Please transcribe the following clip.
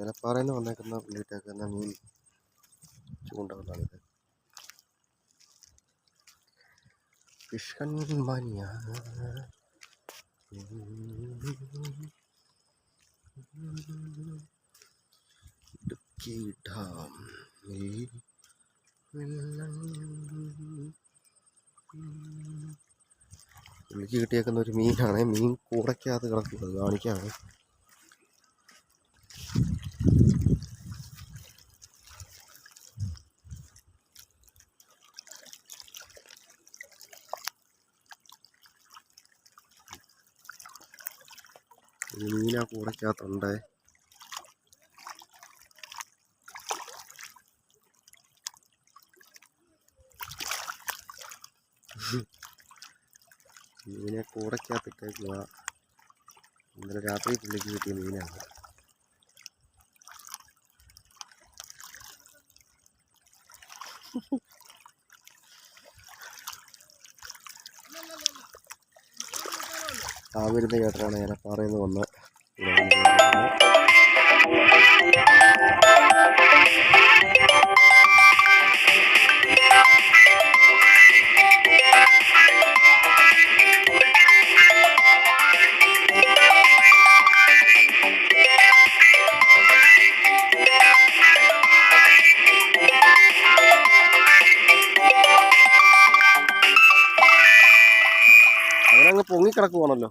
ഏലപ്പാറയിൽ നിന്ന് വന്നേക്കുന്ന പുള്ളിയിട്ടേക്കുന്ന മീൻ ചൂണ്ടകളാണിത്. Fission മാനിയ Idukki dam പുള്ളിക്ക് കിട്ടിയേക്കുന്ന ഒരു മീനാണ്. മീൻ കൂടയ്ക്കകത്ത് കിടക്കുന്നത് കാണിക്കാണ്. മീനാ കൂടയ്ക്കകത്തുണ്ട്. മീനെ കൂടയ്ക്കകത്തിട്ടേക്കുക. ഇന്നലെ രാത്രി പുള്ളിക്ക് കിട്ടിയ മീനാണ്. ആ വരുന്ന ചേട്ടനാണ് ഏലപ്പാറയിൽ നിന്ന് വന്ന് അവരങ്ങ് പൊങ്ങിക്കിടക്കുവാണല്ലോ.